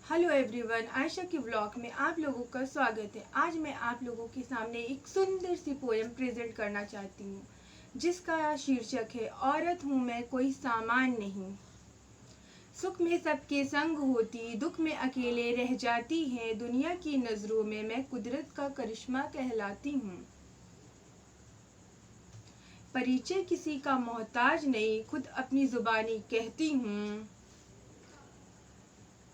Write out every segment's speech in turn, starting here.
Hello everyone, Ayesha के blog में आप लोगों का स्वागत है। आज मैं आप लोगों के सामने एक सुंदर सी पोएम प्रेजेंट करना चाहती हूँ, जिसका शीर्षक है औरत हूँ मैं कोई सामान नहीं। सुख में सबके संग होती, दुख में अकेले रह जाती है। दुनिया की नजरों में मैं कुदरत का करिश्मा कहलाती हूँ। परिचय किसी का मोहताज नहीं, खुद अपनी जुबानी कहती हूँ।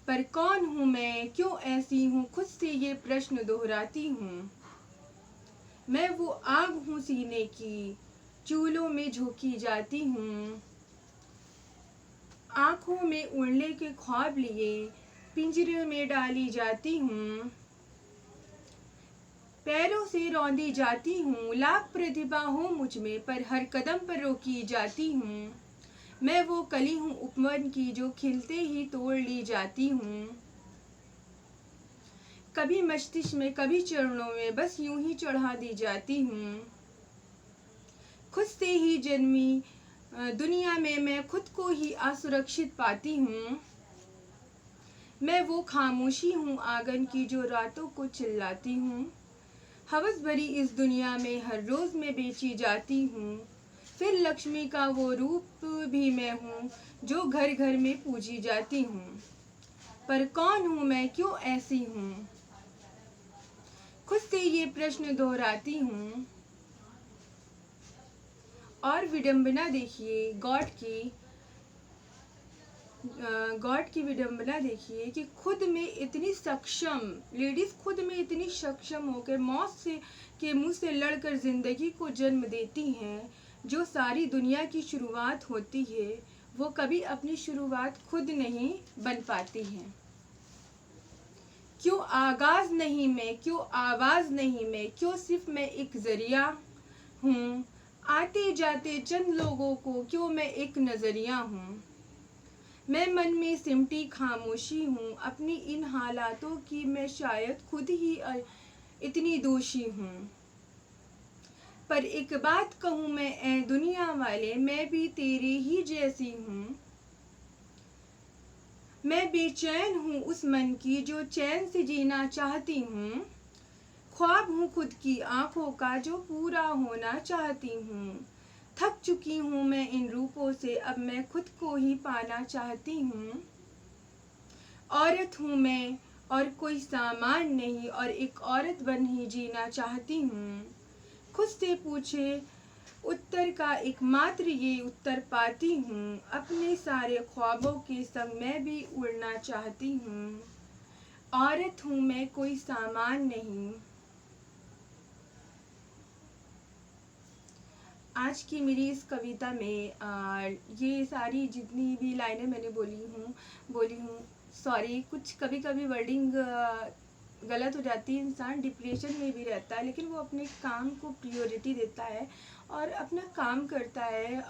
पर कौन हूँ मैं, क्यों ऐसी हूँ, खुद से ये प्रश्न दोहराती हूँ। मैं वो आग हूँ सीने की, चूल्हों में झोंकी जाती हूँ। आँखों में उड़ने के ख्वाब लिए पिंजरे में डाली जाती हूँ। पैरों से रौंदी जाती हूँ, लाख प्रतिभा हो मुझ में, पर हर कदम पर रोकी जाती हूँ। मैं वो कली हूँ उपवन की, जो खिलते ही तोड़ ली जाती हूँ। कभी मस्तिष्क में, कभी चरणों में, बस यूं ही चढ़ा दी जाती हूँ। खुद से ही जन्मी दुनिया में मैं खुद को ही असुरक्षित पाती हूँ। मैं वो खामोशी हूँ आंगन की, जो रातों को चिल्लाती हूँ। हवस भरी इस दुनिया में हर रोज मैं बेची जाती हूँ। फिर लक्ष्मी का वो रूप भी मैं हूँ, जो घर घर में पूजी जाती हूँ। पर कौन हूँ मैं, क्यों ऐसी हूँ, खुद से ये प्रश्न दोहराती हूँ। और विडंबना देखिए गॉड की विडंबना देखिए कि खुद में इतनी सक्षम लेडीज, खुद में इतनी सक्षम होकर मौत से के मुंह से लड़कर जिंदगी को जन्म देती हैं। जो सारी दुनिया की शुरुआत होती है, वो कभी अपनी शुरुआत खुद नहीं बन पाती हैं। क्यों आगाज नहीं मैं, क्यों आवाज नहीं मैं, क्यों सिर्फ मैं एक जरिया हूँ आते जाते चंद लोगों को, क्यों मैं एक नजरिया हूँ। मैं मन में सिमटी खामोशी हूँ, अपनी इन हालातों की मैं शायद खुद ही इतनी दोषी हूँ। पर एक बात कहूँ मैं ए दुनिया वाले, मैं भी तेरे ही जैसी हूँ। मैं बेचैन हूँ उस मन की, जो चैन से जीना चाहती हूँ। ख्वाब हूँ खुद की आंखों का, जो पूरा होना चाहती हूँ। थक चुकी हूँ मैं इन रूपों से, अब मैं खुद को ही पाना चाहती हूँ। औरत हूँ मैं और कोई सामान नहीं, और एक औरत बन ही जीना चाहती हूँ। खुद से पूछे उत्तर का एकमात्र ये उत्तर पाती हूँ। अपने सारे ख्वाबों के संग मैं भी उड़ना चाहती हूँ। औरत हूँ मैं कोई सामान नहीं। आज की मेरी इस कविता में ये सारी जितनी भी लाइनें मैंने बोली हूँ सॉरी, कुछ कभी कभी वर्डिंग गलत हो जाती है। इंसान डिप्रेशन में भी रहता है, लेकिन वो अपने काम को प्रायोरिटी देता है और अपना काम करता है,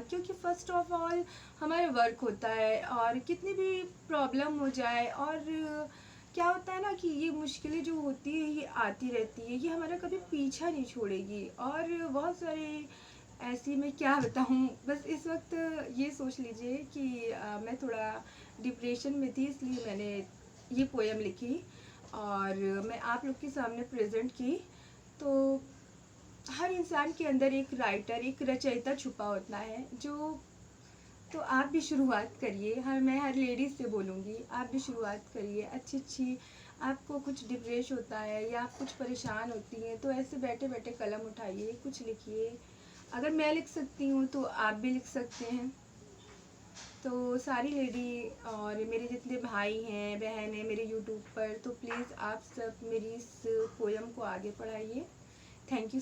क्योंकि फर्स्ट ऑफ ऑल हमारा वर्क होता है। और कितनी भी प्रॉब्लम हो जाए, और क्या होता है ना कि ये मुश्किलें जो होती है ये आती रहती है, ये हमारा कभी पीछा नहीं छोड़ेगी। और बहुत सारे ऐसी, मैं क्या बताऊँ, बस इस वक्त ये सोच लीजिए कि मैं थोड़ा डिप्रेशन में थी, इसलिए मैंने ये पोएम लिखी और मैं आप लोग के सामने प्रेजेंट की। तो हर इंसान के अंदर एक राइटर, एक रचयिता छुपा होता है, जो तो आप भी शुरुआत करिए। मैं हर लेडीज़ से बोलूँगी, आप भी शुरुआत करिए अच्छी अच्छी। आपको कुछ डिप्रेस होता है या आप कुछ परेशान होती हैं, तो ऐसे बैठे बैठे कलम उठाइए, कुछ लिखिए। अगर मैं लिख सकती हूँ तो आप भी लिख सकते हैं। तो सारी लेडी और मेरे जितने भाई हैं, बहन हैं मेरे यूट्यूब पर, तो प्लीज़ आप सब मेरी इस पोएम को आगे बढ़ाइए। Thank you.